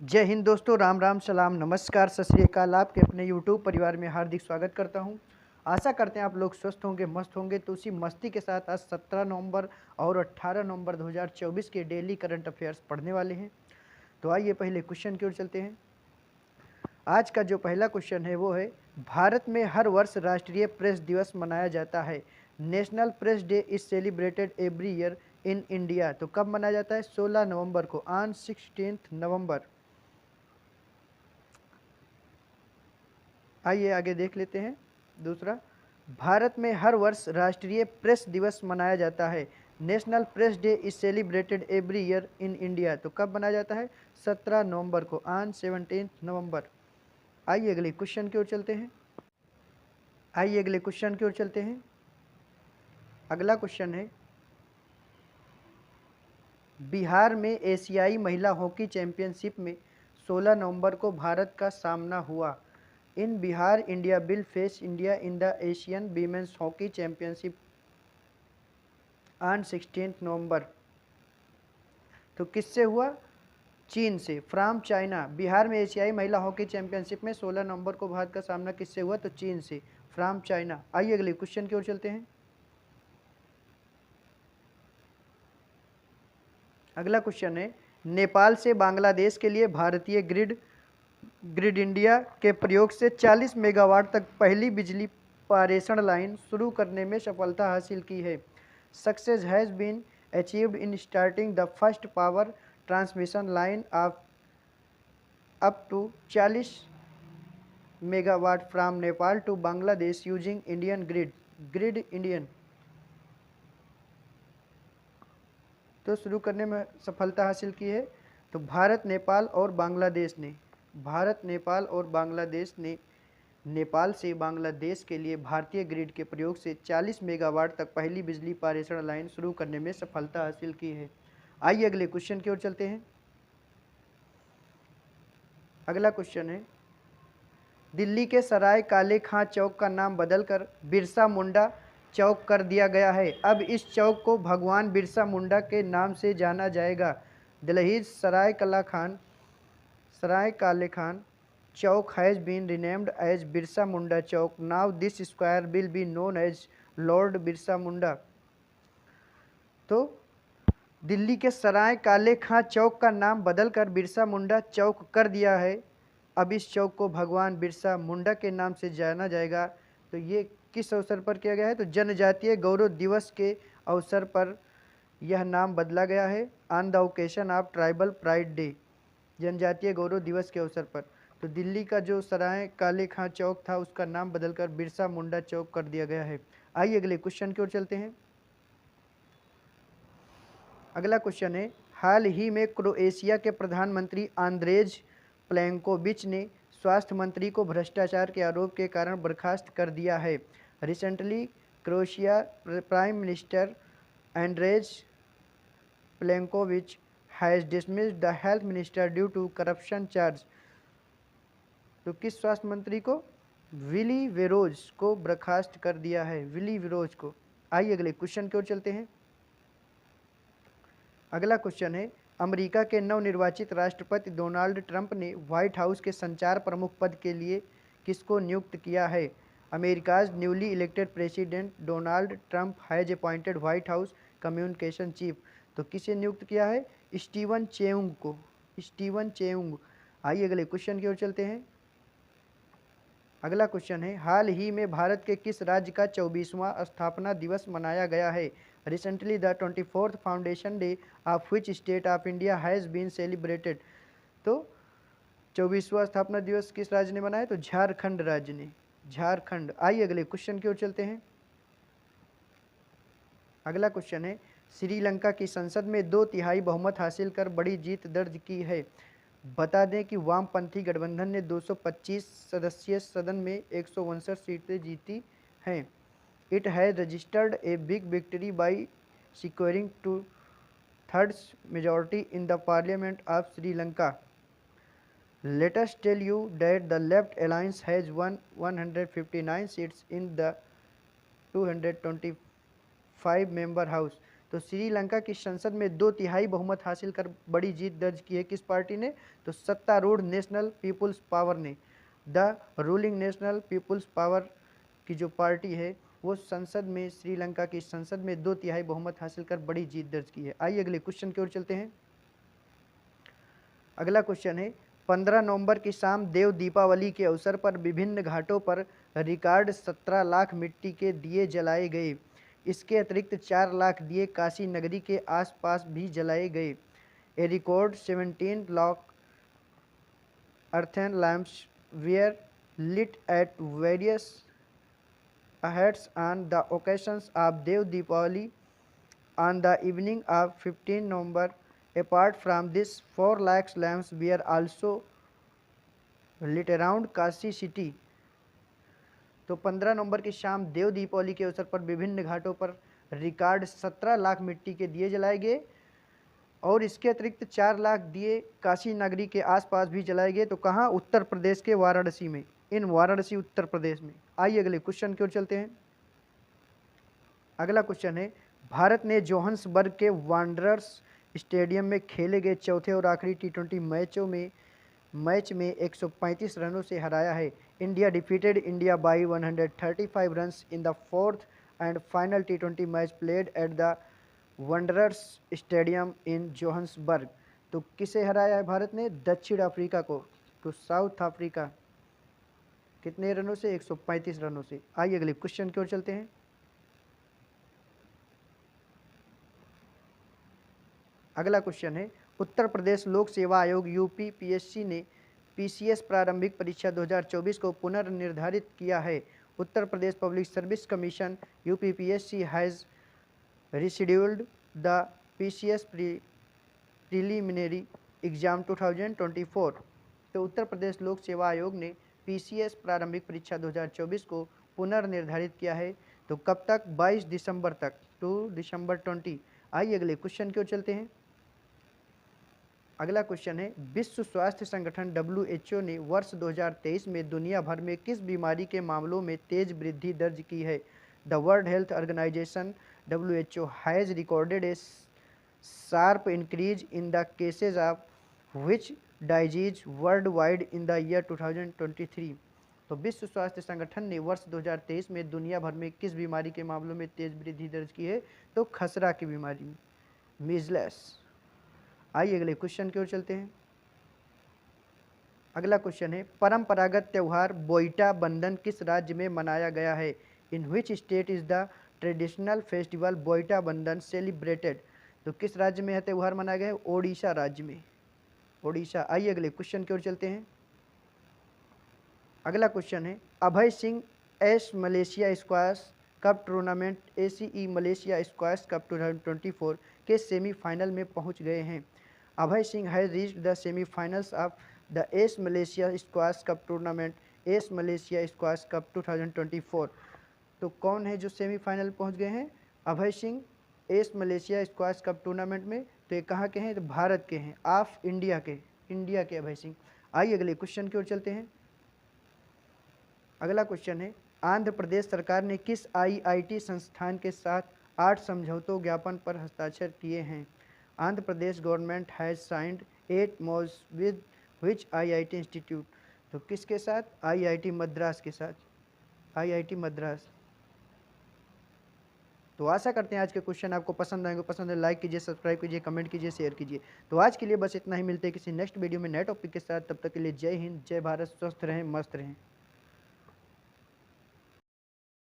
जय हिंद दोस्तों, राम राम, सलाम, नमस्कार, सत श्री अकाल। आपके अपने यूट्यूब परिवार में हार्दिक स्वागत करता हूं। आशा करते हैं आप लोग स्वस्थ होंगे, मस्त होंगे। तो उसी मस्ती के साथ आज 17 नवंबर और 18 नवंबर 2024 के डेली करंट अफेयर्स पढ़ने वाले हैं। तो आइए पहले क्वेश्चन की ओर चलते हैं। आज का जो पहला क्वेश्चन है वो है, भारत में हर वर्ष राष्ट्रीय प्रेस दिवस मनाया जाता है। National press day is celebrated every year in India. तो कब मनाया जाता है? 16 नवंबर को, ऑन 16 नवंबर। आइए आगे देख लेते हैं। दूसरा, भारत में हर वर्ष राष्ट्रीय प्रेस दिवस मनाया जाता है। National press day is celebrated every year in India. तो कब मनाया जाता है? 17 नवंबर को, ऑन 17 नवंबर। आइए अगले क्वेश्चन की ओर चलते हैं। अगला क्वेश्चन है, बिहार में एशियाई महिला हॉकी चैंपियनशिप में 16 नवंबर को भारत का सामना हुआ। In Bihar India will face India in the Asian women's hockey championship on 16 November. तो किससे हुआ? चीन से, फ्रॉम चाइना। बिहार में एशियाई महिला हॉकी चैंपियनशिप में 16 नवंबर को भारत का सामना किससे हुआ? तो चीन से, फ्रॉम चाइना। आइए अगले क्वेश्चन की ओर चलते हैं। अगला क्वेश्चन है, नेपाल से बांग्लादेश के लिए भारतीय ग्रिड इंडिया के प्रयोग से 40 मेगावाट तक पहली बिजली पारेषण लाइन शुरू करने में सफलता हासिल की है। Success has been achieved in starting the first power transmission line of up to 40 megawatt from Nepal to Bangladesh using Indian grid Indian. तो शुरू करने में सफलता हासिल की है। तो भारत नेपाल और बांग्लादेश ने नेपाल से बांग्लादेश के लिए भारतीय ग्रिड के प्रयोग से 40 मेगावाट तक पहली बिजली पारेषण लाइन शुरू करने में सफलता हासिल की है। आइए अगले क्वेश्चन की ओर चलते हैं। अगला क्वेश्चन है, दिल्ली के सराय काले खां चौक का नाम बदलकर बिरसा मुंडा चौक कर दिया गया है। अब इस चौक को भगवान बिरसा मुंडा के नाम से जाना जाएगा। Delhi's Sarai Kale Khan Chowk has been renamed as Birsa Munda Chowk. Now this square will be known as Lord Birsa Munda. तो दिल्ली के सराय काले खां चौक का नाम बदलकर बिरसा मुंडा चौक कर दिया है। अब इस चौक को भगवान बिरसा मुंडा के नाम से जाना जाएगा। तो ये किस अवसर पर किया गया है? तो जनजातीय गौरव दिवस के अवसर पर यह नाम बदला गया है। On the occasion of tribal pride day, जनजातीय गौरव दिवस के अवसर पर। तो दिल्ली का जो सराय काले खां चौक था उसका नाम बदलकर बिरसा मुंडा चौक कर दिया गया है। आइए अगले क्वेश्चन की ओर चलते हैं। अगला क्वेश्चन है, हाल ही में क्रोएशिया के प्रधानमंत्री आंद्रेज प्लेंकोविच ने स्वास्थ्य मंत्री को भ्रष्टाचार के आरोप के कारण बर्खास्त कर दिया है। Recently Croatia prime minister Andrej Plenkovic has dismissed the health minister due to corruption charge. तो किस स्वास्थ्य मंत्री को? विली वेरोज को बर्खास्त कर दिया है, विली वेरोज को। आइए अगले क्वेश्चन की ओर चलते हैं। अगला क्वेश्चन है, अमेरिका के नवनिर्वाचित राष्ट्रपति डोनाल्ड ट्रंप ने व्हाइट हाउस के संचार प्रमुख पद के लिए किसको नियुक्त किया है? America's newly elected president Donald Trump has appointed White House communication chief. तो किसे नियुक्त किया है? Steven Cheung. आइए अगले क्वेश्चन की ओर चलते हैं। अगला क्वेश्चन है, हाल ही में भारत के किस राज्य का 24वां स्थापना दिवस मनाया गया है? Recently the 24th foundation day of which state of India has been celebrated. तो 24वां स्थापना दिवस किस राज्य ने मनाया? तो झारखंड राज्य ने, झारखंड। आइए अगले क्वेश्चन की ओर चलते हैं। अगला क्वेश्चन है, श्रीलंका की संसद में 2/3 बहुमत हासिल कर बड़ी जीत दर्ज की है। बता दें कि वामपंथी गठबंधन ने 225 सदस्यीय सदन में 159 सीटें जीती हैं। It has registered a big victory by securing 2/3 majority in the parliament of Sri Lanka. Let us tell you that the Left Alliance has won 159 seats in the 225 member house. तो श्रीलंका की संसद में 2/3 बहुमत हासिल कर बड़ी जीत दर्ज की है किस पार्टी ने? तो सत्तारूढ़ नेशनल पीपुल्स पावर ने। The ruling National People's Power की जो पार्टी है वो संसद में, श्रीलंका की संसद में 2/3 बहुमत हासिल कर बड़ी जीत दर्ज की है। आइए अगले क्वेश्चन की ओर चलते हैं। अगला क्वेश्चन है 15 नवंबर की शाम देव दीपावली के अवसर पर विभिन्न घाटों पर रिकॉर्ड 17 लाख मिट्टी के दिए जलाए गए। इसके अतिरिक्त 4 लाख दिए काशी नगरी के आसपास भी जलाए गए। A record 17 lakh earthen lamps were lit at various heads on the occasions of Dev Deepavali on the evening of 15 November. Apart from this, 4 lakhs lamps were also lit around Kashi city. तो 15 नवंबर की शाम देव दीपावली के अवसर पर विभिन्न घाटों पर record 17 lakh मिट्टी के दिए जलाए गए और इसके अतिरिक्त 4 लाख दिए काशी नगरी के आसपास भी जलाए गए। तो कहाँ? उत्तर प्रदेश के वाराणसी में, इन वाराणसी उत्तर प्रदेश में। आइए अगले क्वेश्चन की ओर चलते हैं। अगला क्वेश्चन है भारत ने जोहान्सबर्ग के वांडरर्स स्टेडियम में खेले गए चौथे और आखिरी T20 मैच में 135 रनों से हराया है। India defeated India by 135 runs in the fourth and final T20 match played at the Wanderers stadium in Johannesburg. तो किसे हराया है भारत ने? दक्षिण अफ्रीका को। तो साउथ अफ्रीका कितने रनों से? 135 रनों से। आइए अगले क्वेश्चन की ओर चलते हैं। अगला क्वेश्चन है उत्तर प्रदेश लोक सेवा आयोग यूपीपीएससी ने पीसीएस प्रारंभिक परीक्षा 2024 को पुनर्निर्धारित किया है। Uttar Pradesh public service commission UPPSC has rescheduled the PCS preliminary exam 2024। तो उत्तर प्रदेश लोक सेवा आयोग ने पीसीएस प्रारंभिक परीक्षा 2024 को पुनर्निर्धारित किया है। तो कब तक? 22 दिसंबर तक, टू दिसंबर 20। आइए अगले क्वेश्चन की ओर चलते हैं। अगला क्वेश्चन है विश्व स्वास्थ्य संगठन WHO ने वर्ष 2023 में दुनिया भर में किस बीमारी के मामलों में तेज वृद्धि दर्ज की है? The World Health Organization WHO has recorded a sharp increase in the cases of which disease worldwide in the year 2023। तो विश्व स्वास्थ्य संगठन ने वर्ष 2023 में दुनिया भर में किस बीमारी के मामलों में तेज वृद्धि दर्ज की है? तो खसरा की बीमारी में, मीजल्स। आइए अगले क्वेश्चन की ओर चलते हैं। अगला क्वेश्चन है परंपरागत त्यौहार बोईटा बंधन किस राज्य में मनाया गया है? In which state is the traditional festival Boita Bandhan celebrated? तो किस राज्य में यह त्यौहार मनाया गया है? ओडिशा राज्य में, ओडिशा। आइए अगले क्वेश्चन की ओर चलते हैं। अगला क्वेश्चन है Abhay Singh ACE Malaysia squash cup tournament ACE Malaysia squash cup 2024 के सेमीफाइनल में पहुंच गए हैं। Abhay Singh has reached the semifinals of the ACE Malaysia squash cup tournament ACE Malaysia squash cup 2024। तो कौन है जो सेमीफाइनल पहुंच गए हैं? Abhay Singh ACE Malaysia squash cup tournament में। तो ये कहाँ के हैं? तो भारत के हैं, ऑफ इंडिया के अभय सिंह। आइए अगले क्वेश्चन की ओर चलते हैं। अगला क्वेश्चन है आंध्र प्रदेश सरकार ने किस IIT संस्थान के साथ 8 समझौतों ज्ञापन पर हस्ताक्षर किए हैं? Andhra Pradesh government has signed 8 MOUs with which IIT institute? तो किसके साथ? IIT मद्रास के साथ, IIT मद्रास। तो आशा करते हैं आज के क्वेश्चन आपको पसंद आएंगे। पसंद है लाइक कीजिए, सब्सक्राइब कीजिए, कमेंट कीजिए, शेयर कीजिए। तो आज के लिए बस इतना ही। मिलते हैं किसी नेक्स्ट वीडियो में नए टॉपिक के साथ। तब तक के लिए जय हिंद, जय भारत, स्वस्थ रहें, मस्त रहें।